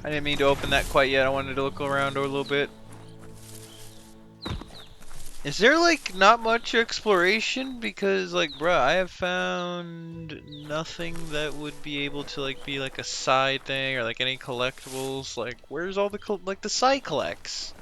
I didn't mean to open that quite yet. I wanted to look around a little bit. Is there like not much exploration? Because like, bruh, I have found nothing that would be able to like be like a side thing or like any collectibles. Like, where's all the like the side collects?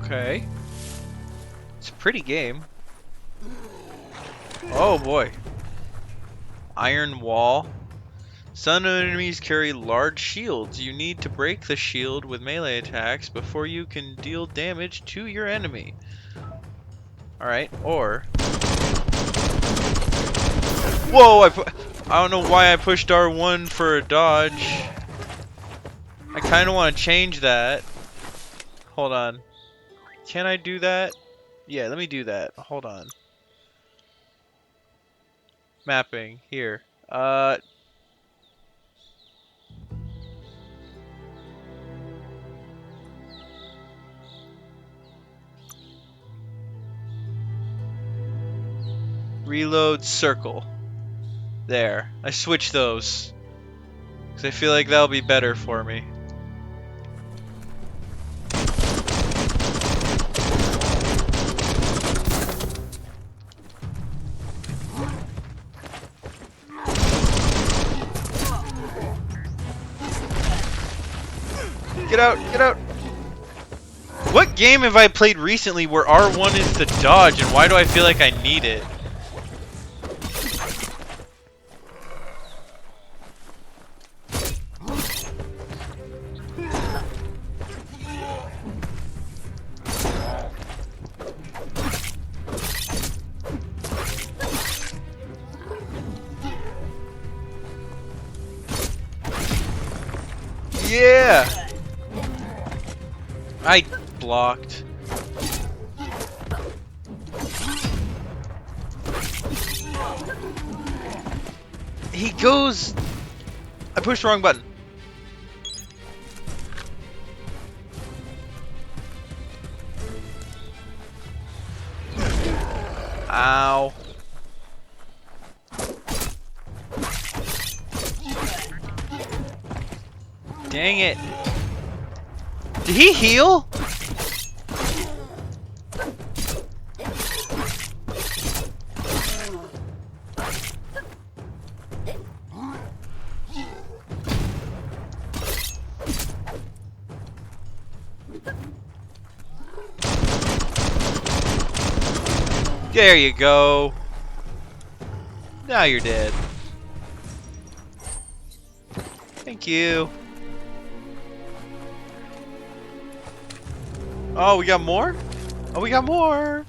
Okay, it's a pretty game. Oh boy, iron wall. Some enemies carry large shields. You need to break the shield with melee attacks before you can deal damage to your enemy. Alright, or... Whoa! I don't know why I pushed R1 for a dodge. I kind of want to change that. Hold on. Can I do that? Yeah, let me do that. Hold on. Mapping. Here. Reload circle. There. I switched those. Because I feel like that'll be better for me. Get out! Get out! What game have I played recently where R1 is the dodge, and why do I feel like I need it? Yeah! I blocked. He goes... I pushed the wrong button. Ow. Dang it. Did he heal? There you go. Now you're dead. Thank you. Oh, we got more? Oh, we got more.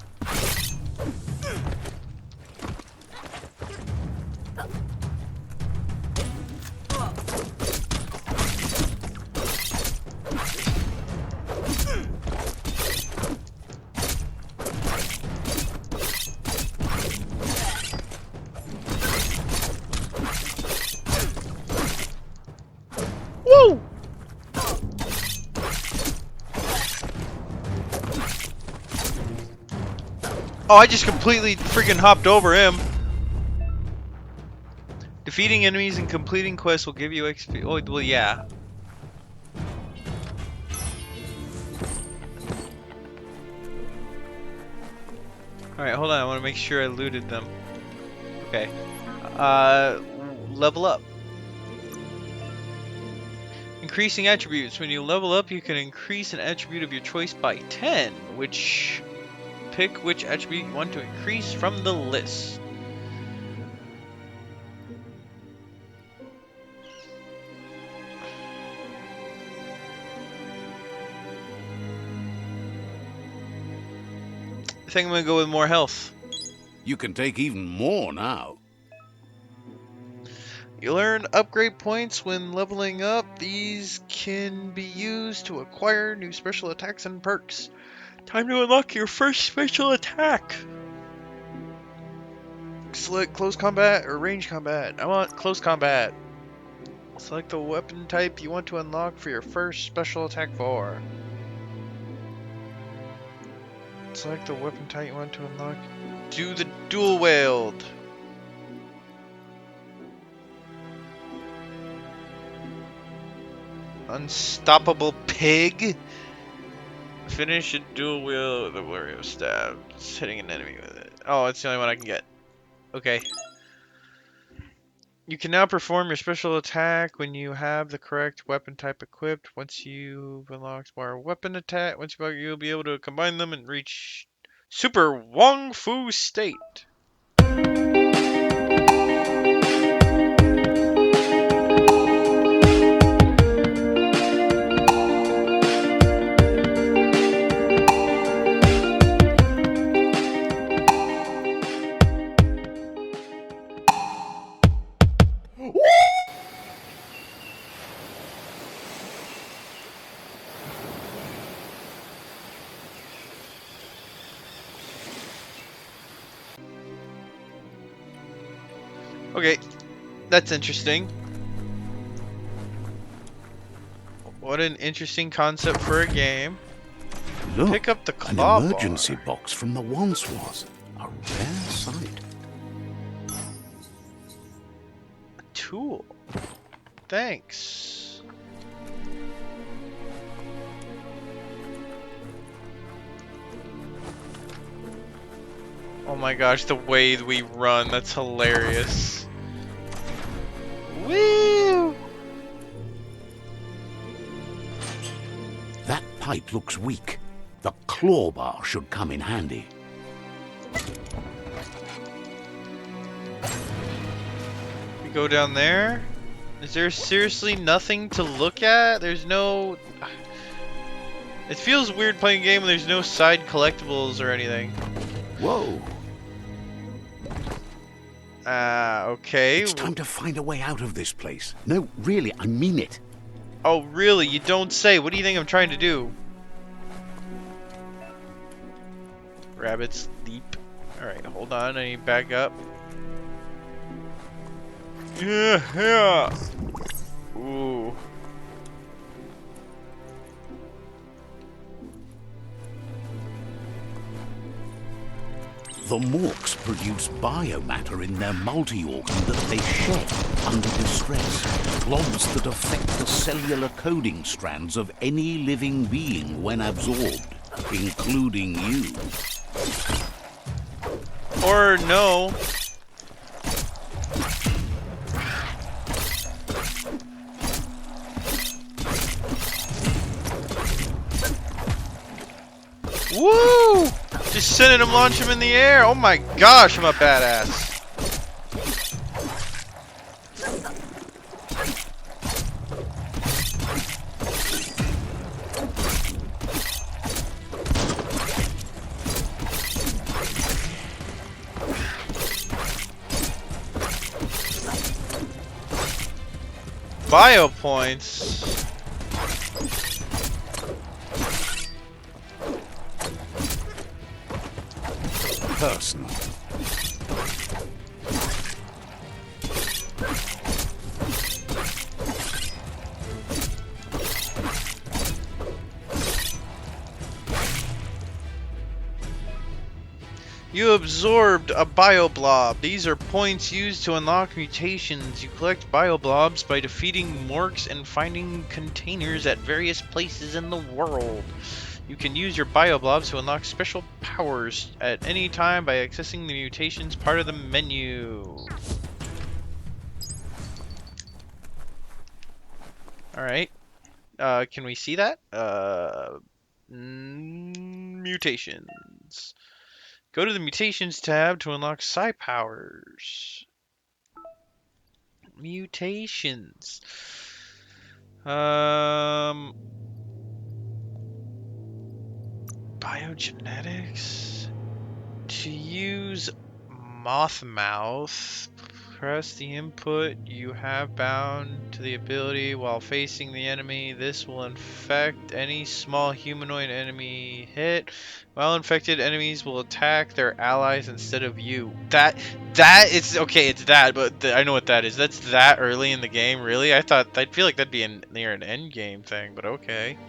Woo! Oh, I just completely freaking hopped over him. Defeating enemies and completing quests will give you XP. Oh, well, yeah. Alright, hold on. I want to make sure I looted them. Okay. Level up. Increasing attributes. When you level up, you can increase an attribute of your choice by 10, which... Pick which attribute you want to increase from the list. I think I'm gonna go with more health. You can take even more now. You earn upgrade points when leveling up. These can be used to acquire new special attacks and perks. Time to unlock your first special attack. Select close combat or range combat. I want close combat. Select the weapon type you want to unlock for your first special attack 4. Select the weapon type you want to unlock. Do the dual wield. Unstoppable pig. Finish a dual wield with the warrior stab. Just hitting an enemy with it. Oh, it's the only one I can get. Okay. You can now perform your special attack when you have the correct weapon type equipped. Once you've unlocked more weapon attack, you'll be able to combine them and reach Super Wong Fu state. Okay, that's interesting. What an interesting concept for a game. Look, Pick up the an claw emergency bar. box from the once was. A rare sight. A tool. Thanks. Oh my gosh, the way we run, that's hilarious. Woo! That pipe looks weak. The claw bar should come in handy. We go down there. Is there seriously nothing to look at? There's no... It feels weird playing a game when there's no side collectibles or anything. Whoa. Okay. It's time to find a way out of this place. No, really, I mean it. Oh, really? You don't say. What do you think I'm trying to do? Rabbits leap. Alright, hold on. I need to back up. Yeah. Ooh. The Morks produce biomatter in their multi-organ that they shed under distress. Blobs that affect the cellular coding strands of any living being when absorbed, including you. Or no. Woo! Just sending him, launch him in the air. Oh my gosh, I'm a badass. Bio points. Personal. You absorbed a bioblob. These are points used to unlock mutations. You collect bioblobs by defeating morks and finding containers at various places in the world. You can use your bioblobs to unlock special powers at any time by accessing the mutations part of the menu. Alright. Can we see that? Mutations. Go to the Mutations tab to unlock psi powers. Mutations. Biogenetics. To use Mothmouth, Press the input you have bound to the ability while facing the enemy. This will infect any small humanoid enemy hit. While infected enemies will attack their allies instead of you. That it's okay. It's that, but I know what that is. That's that early in the game. Really, I feel like that'd be near an end game thing, but okay.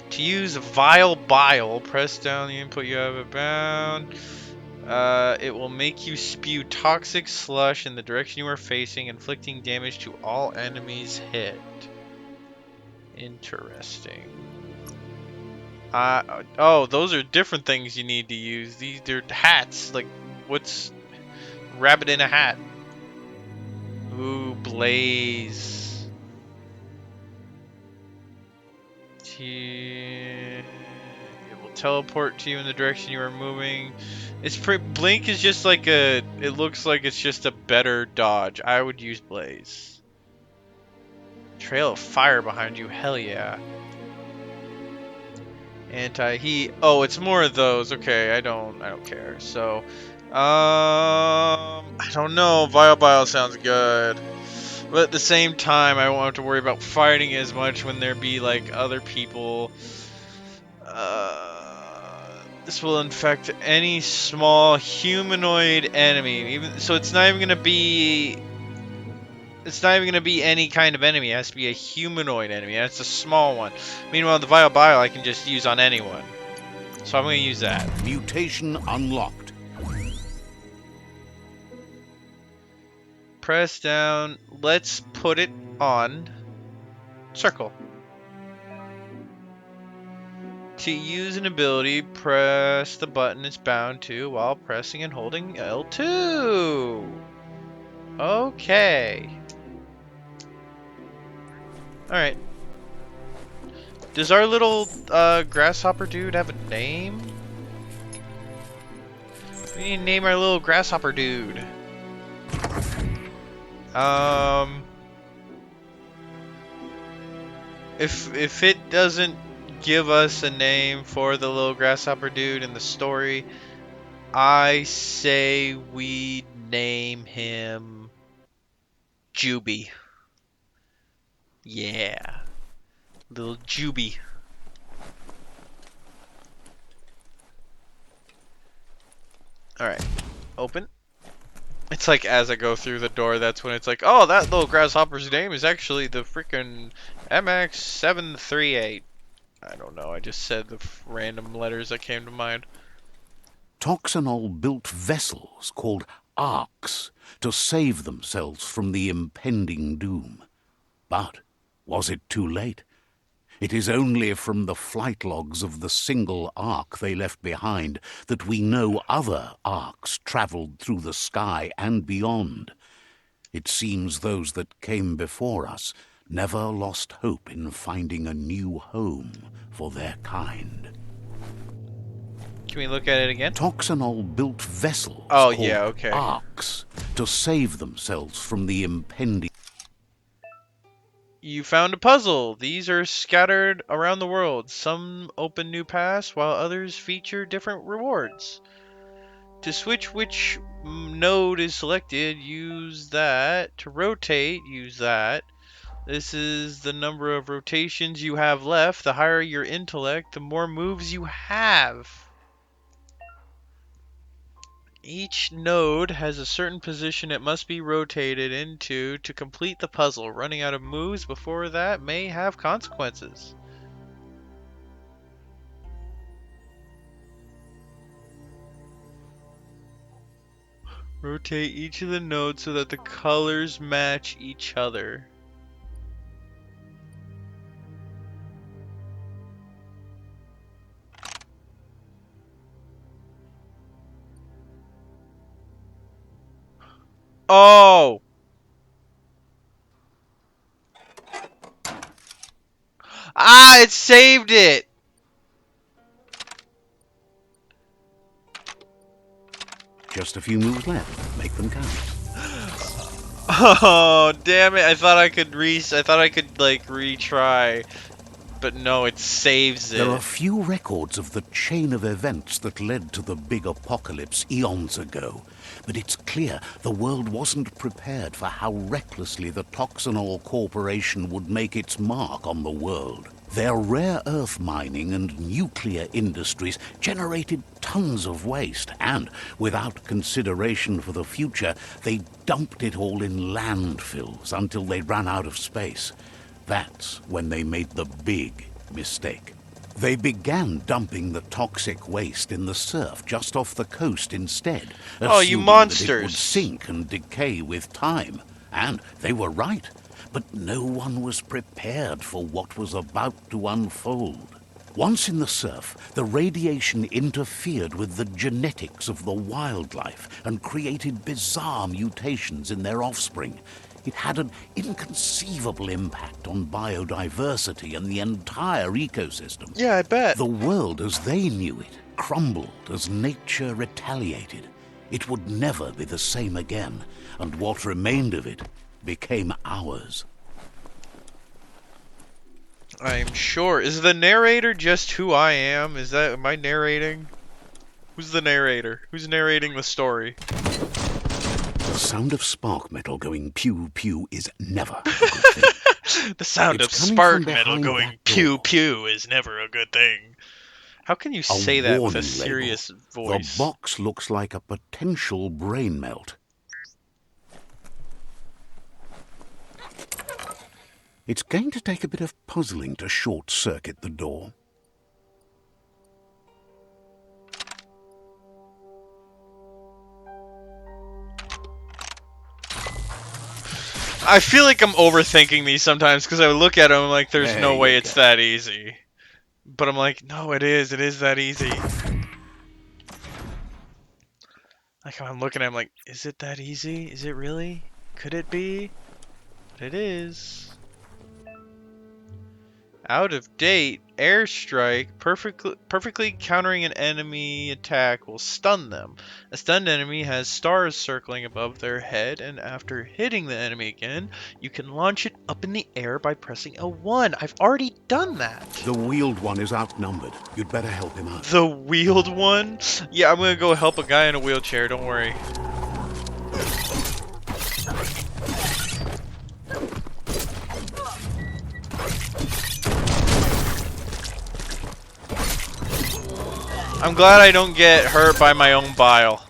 To use Vile Bile, press down the input you have bound. It will make you spew toxic slush in the direction you are facing, inflicting damage to all enemies hit. Interesting. Oh, those are different things you need to use. These are hats. Like, what's rabbit in a hat? Ooh, blaze. It will teleport to you in the direction you are moving. Blink is just like it looks like it's just a better dodge. I would use blaze. Trail of fire behind you, hell yeah. Anti-heat. Oh, it's more of those. Okay, I don't care. So, I don't know. Bile sounds good. But at the same time, I won't have to worry about fighting as much when there be like other people. This will infect any small humanoid enemy. So it's not even gonna be. It's not even gonna be any kind of enemy. It has to be a humanoid enemy, and it's a small one. Meanwhile, the Vile Bile I can just use on anyone. So I'm gonna use that. Mutation unlocked. Press down. Let's put it on circle. To use an ability, press the button it's bound to while pressing and holding L2. Okay. Alright. Does our little grasshopper dude have a name? We need to name our little grasshopper dude. If it doesn't give us a name for the little grasshopper dude in the story, I say we name him Juby. Yeah. Little Juby. Alright. Open. It's like as I go through the door, that's when it's like, oh, that little grasshopper's name is actually the freaking MX738. I don't know, I just said the random letters that came to mind. Toxanol built vessels called arks to save themselves from the impending doom. But was it too late? It is only from the flight logs of the single ark they left behind that we know other arks travelled through the sky and beyond. It seems those that came before us never lost hope in finding a new home for their kind. Can we look at it again? Toxanol built vessels called okay. arks to save themselves from the impending... You found a puzzle. These are scattered around the world. Some open new paths, while others feature different rewards. To switch which node is selected, use that. To rotate, use that. This is the number of rotations you have left. The higher your intellect, the more moves you have. Each node has a certain position it must be rotated into to complete the puzzle. Running out of moves before that may have consequences. Rotate each of the nodes so that the colors match each other. Oh! Ah, it saved it! Just a few moves left. Make them count. Oh, damn it. I thought I could like retry. but no, it saves it. There are few records of the chain of events that led to the big apocalypse eons ago, but it's clear the world wasn't prepared for how recklessly the Toxanol Corporation would make its mark on the world. Their rare earth mining and nuclear industries generated tons of waste, and without consideration for the future, they dumped it all in landfills until they ran out of space. That's when they made the big mistake. They began dumping the toxic waste in the surf just off the coast instead, Oh, you assuming monsters! that it would sink and decay with time. And they were right. But no one was prepared for what was about to unfold. Once in the surf, the radiation interfered with the genetics of the wildlife and created bizarre mutations in their offspring. It had an inconceivable impact on biodiversity and the entire ecosystem. Yeah, I bet. The world as they knew it crumbled as nature retaliated. It would never be the same again, and what remained of it became ours. I'm sure. Is the narrator just who I am? Am I narrating? Who's the narrator? Who's narrating the story? The sound of spark metal going pew pew is never a good thing. The sound It's of coming spark from metal behind going that pew door. pew is never a good thing. How can you say that with a warning serious label. voice? The box looks like a potential brain melt. It's going to take a bit of puzzling to short-circuit the door. I feel like I'm overthinking these sometimes because I look at them like there's no There way you it's go. that easy. But I'm like, no, it is that easy. Like I'm looking at him like, is it that easy? Is it really? Could it be? But it is. Out of date, airstrike, perfectly countering an enemy attack will stun them. A stunned enemy has stars circling above their head, and after hitting the enemy again, you can launch it up in the air by pressing L1. I've already done that. The wheeled one is outnumbered. You'd better help him out. The wheeled one? Yeah, I'm gonna go help a guy in a wheelchair, don't worry. I'm glad I don't get hurt by my own bile.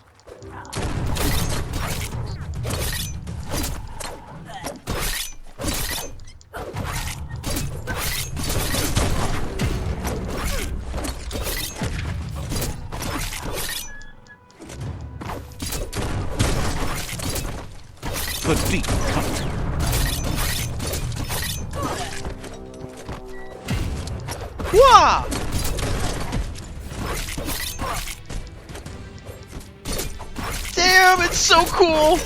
The deep cut. Wah! Damn, it's so cool!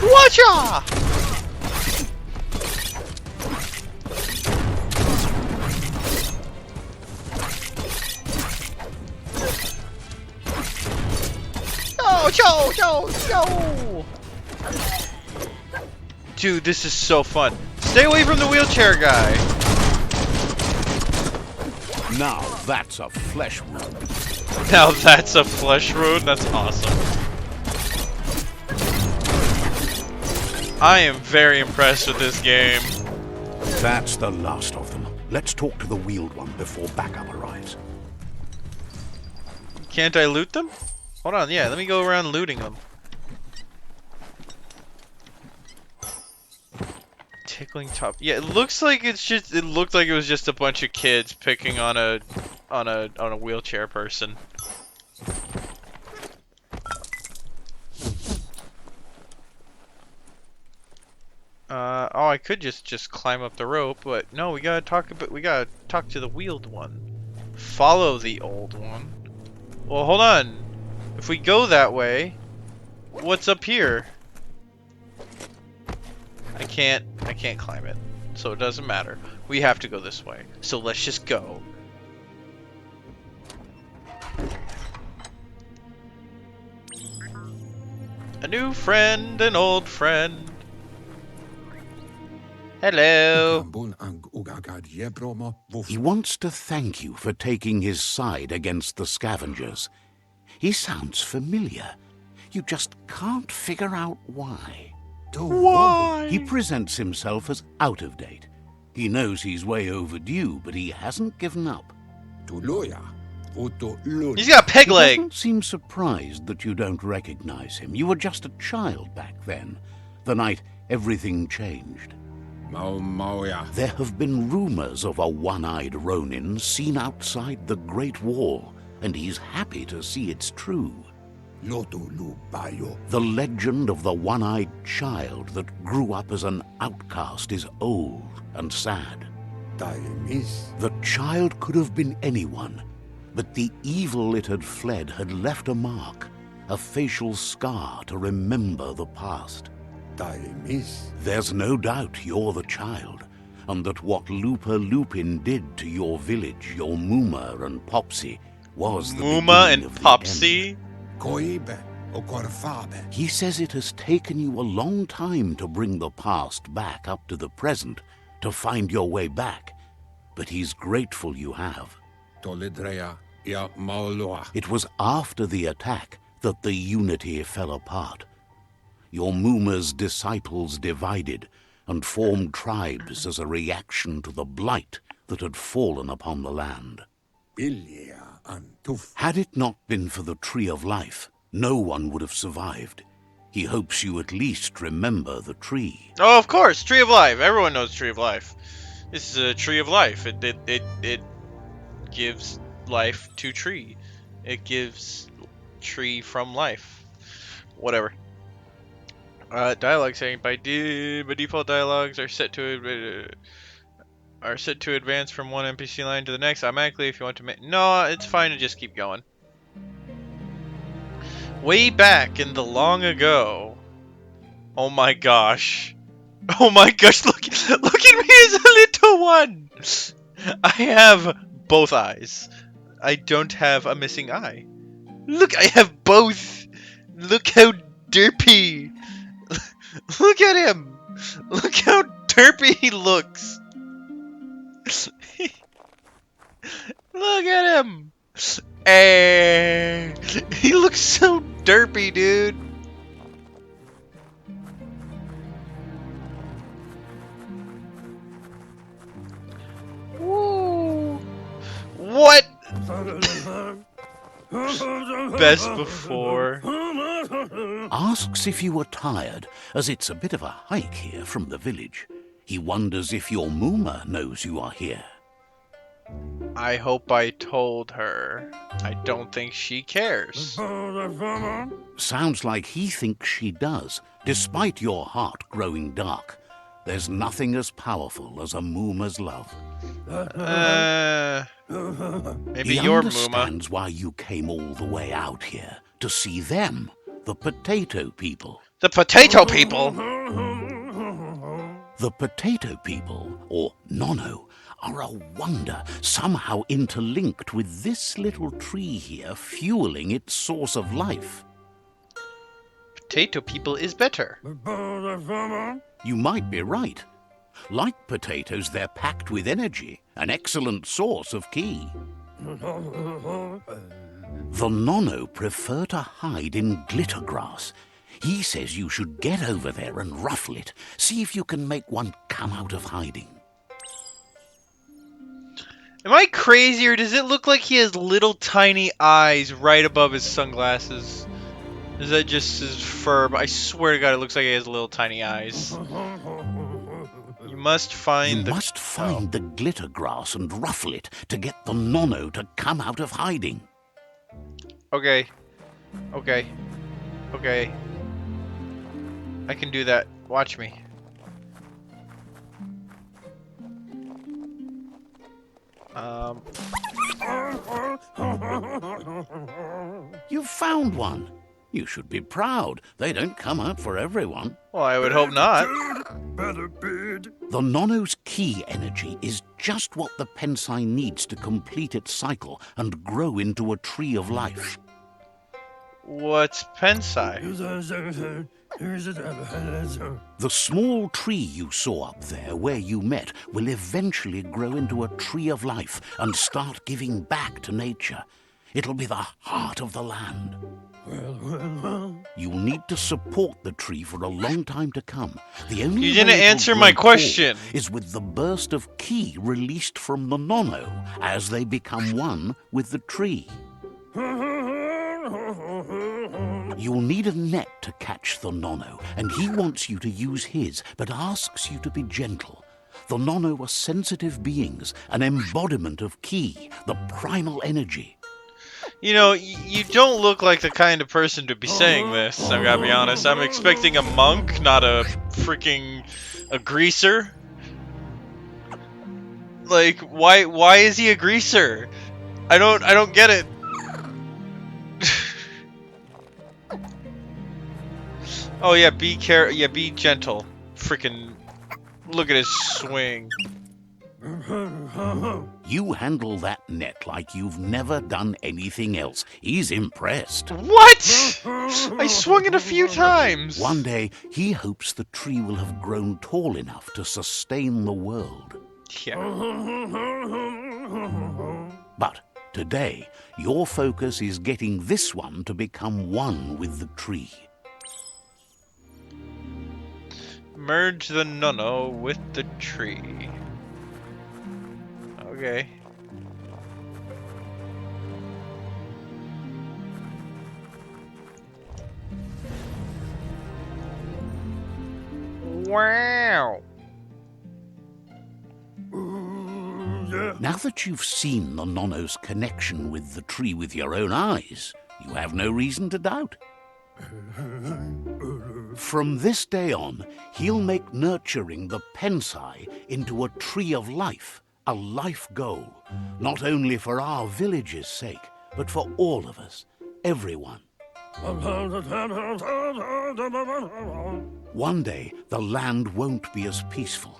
Watcha! Yo! Dude, this is so fun. Stay away from the wheelchair guy. Now that's a flesh wound. Now that's a flesh wound. That's awesome. I am very impressed with this game. That's the last of them. Let's talk to the wheeled one before backup arrives. Can't I loot them? Hold on, yeah, let me go around looting them. Tickling top. Yeah, it looks like it looked like it was just a bunch of kids picking on a wheelchair person. Oh, I could just climb up the rope, but no, we gotta talk to the wheeled one. Follow the old one. Well, hold on. If we go that way, what's up here? I can't climb it, so it doesn't matter. We have to go this way. So let's just go. A new friend, an old friend. Hello. He wants to thank you for taking his side against the scavengers. He sounds familiar. You just can't figure out why. Why? He presents himself as out of date. He knows he's way overdue, but he hasn't given up. He's got a peg He leg. doesn't seem surprised that you don't recognize him. You were just a child back then, the night everything changed. There have been rumors of a one-eyed Ronin seen outside the Great Wall, and he's happy to see it's true. The legend of the one-eyed child that grew up as an outcast is old and sad. The child could have been anyone, but the evil it had fled had left a mark, a facial scar to remember the past. There's no doubt you're the child, and that what Looper Lupin did to your village, your Mooma and Popsy, was the Mooma beginning and of the Popsy? end. He says it has taken you a long time to bring the past back up to the present, to find your way back, but he's grateful you have. It was after the attack that the unity fell apart. Your Mooma's disciples divided and formed tribes as a reaction to the blight that had fallen upon the land. Had it not been for the Tree of Life, no one would have survived. He hopes you at least remember the tree. Oh, of course, Tree of Life. Everyone knows Tree of Life. This is a Tree of Life. It gives life to tree. It gives tree from life. Whatever. Dialogue saying by default dialogues are set to advance from one NPC line to the next automatically. If you want to make no, it's fine to just keep going. Way back in the long ago. Oh my gosh. Oh my gosh, look at me as a little one. I have both eyes. I don't have a missing eye. Look, I have both. Look how derpy. Look at him. Look how derpy he looks. Look at him. He looks so derpy, dude. Woo. What? Best before. Asks if you were tired, as it's a bit of a hike here from the village. He wonders if your Mooma knows you are here. I hope I told her. I don't think she cares. Sounds like he thinks she does, despite your heart growing dark. There's nothing as powerful as a Mooma's love. Maybe he your understands Mooma. why you came all the way out here, to see them, the potato people. The potato people. The potato people, or Nono, are a wonder, somehow interlinked with this little tree here, fueling its source of life. Potato people is better. You might be right. Like potatoes, they're packed with energy, an excellent source of ki. The Nono prefer to hide in glitter grass. He says you should get over there and ruffle it. See if you can make one come out of hiding. Am I crazy, or does it look like he has little tiny eyes right above his sunglasses? Is that just his fur? I swear to God, it looks like he has little tiny eyes. You must find the glitter grass and ruffle it to get the Nono to come out of hiding. Okay. Okay. Okay. I can do that. Watch me. You found one. You should be proud. They don't come out for everyone. Well, I would hope not. The Nono's ki energy is just what the Pensai needs to complete its cycle and grow into a tree of life. What's Pensai? The small tree you saw up there where you met will eventually grow into a tree of life and start giving back to nature. It'll be the heart of the land. You'll need to support the tree for a long time to come. The only You didn't way it'll answer grow my tall question. is with the burst of ki released from the nono as they become one with the tree. You'll need a net to catch the nono, and he wants you to use his, but asks you to be gentle. The nono are sensitive beings, an embodiment of ki, the primal energy. You know, you don't look like the kind of person to be saying this, I gotta be honest. I'm expecting a monk, not a freaking a greaser. Like, why is he a greaser? I don't get it. Oh yeah, be gentle. Freaking look at his swing. You handle that net like you've never done anything else. He's impressed. What? I swung it a few times. One day, he hopes the tree will have grown tall enough to sustain the world. Yeah. But today, your focus is getting this one to become one with the tree. Merge the nono with the tree. Okay. Wow. Now that you've seen the nono's connection with the tree with your own eyes, you have no reason to doubt. From this day on, he'll make nurturing the Pensai into a tree of life, a life goal, not only for our village's sake, but for all of us, everyone. One day, the land won't be as peaceful.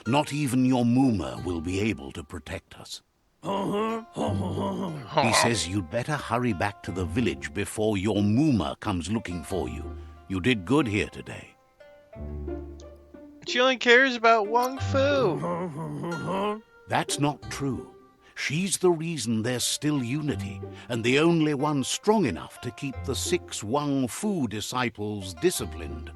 Not even your Moomer will be able to protect us. He says you'd better hurry back to the village before your Moomer comes looking for you. You did good here today. She only cares about Wang Fu. That's not true. She's the reason there's still unity, and the only one strong enough to keep the 6 Wang Fu disciples disciplined.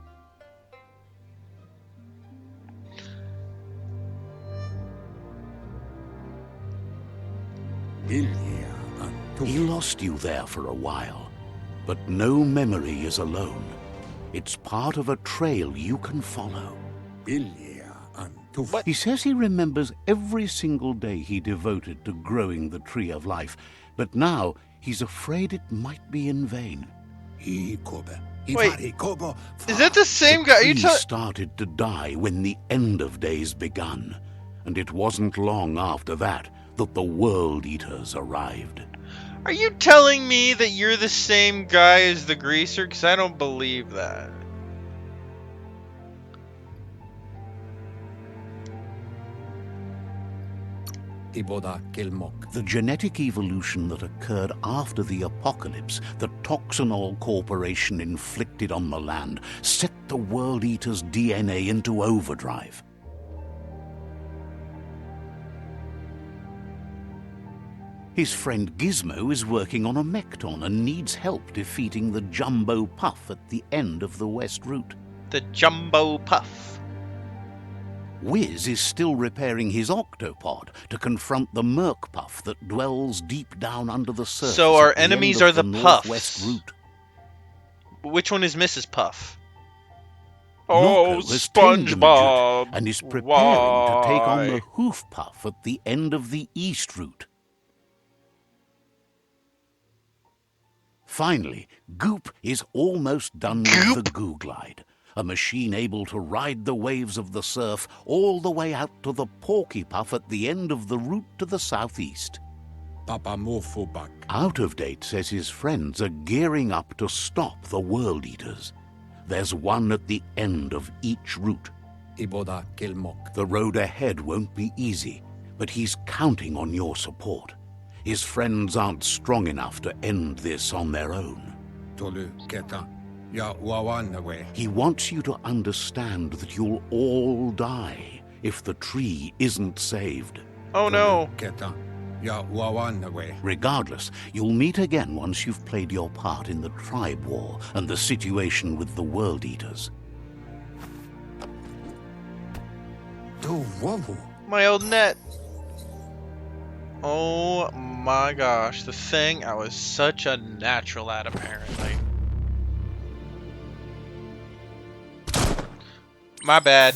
He lost you there for a while, but no memory is alone. It's part of a trail you can follow. What? He says he remembers every single day he devoted to growing the tree of life, but now he's afraid it might be in vain. Wait, is that the same guy? Are you The tree telling? started to die when the end of days begun, and it wasn't long after that that the World Eaters arrived. Are you telling me that you're the same guy as the greaser? Because I don't believe that. The genetic evolution that occurred after the apocalypse that Toxanol Corporation inflicted on the land set the World Eater's DNA into overdrive. His friend Gizmo is working on a Mekton and needs help defeating the Jumbo Puff at the end of the West Route. The Jumbo Puff. Wiz is still repairing his octopod to confront the Merc Puff that dwells deep down under the surface. So our at the enemies end are of the Northwest Puffs. Route. Which one is Mrs. Puff? Nocco Oh, has tamed the midget SpongeBob. and is preparing to take on the Why? Hoof Puff at the end of the East Route. Finally, Goop is almost done with the Goo Glide, a machine able to ride the waves of the surf all the way out to the Porky Puff at the end of the route to the southeast. Out of Date says his friends are gearing up to stop the World Eaters. There's one at the end of each route. The road ahead won't be easy, but he's counting on your support. His friends aren't strong enough to end this on their own. tolu keta ya wawannawe. He wants you to understand that you'll all die if the tree isn't saved. Oh no. Keta ya wawannawe. Regardless, you'll meet again once you've played your part in the tribe war and the situation with the World Eaters. Do wawu. My old net. Oh my gosh. The thing I was such a natural at, apparently. My bad.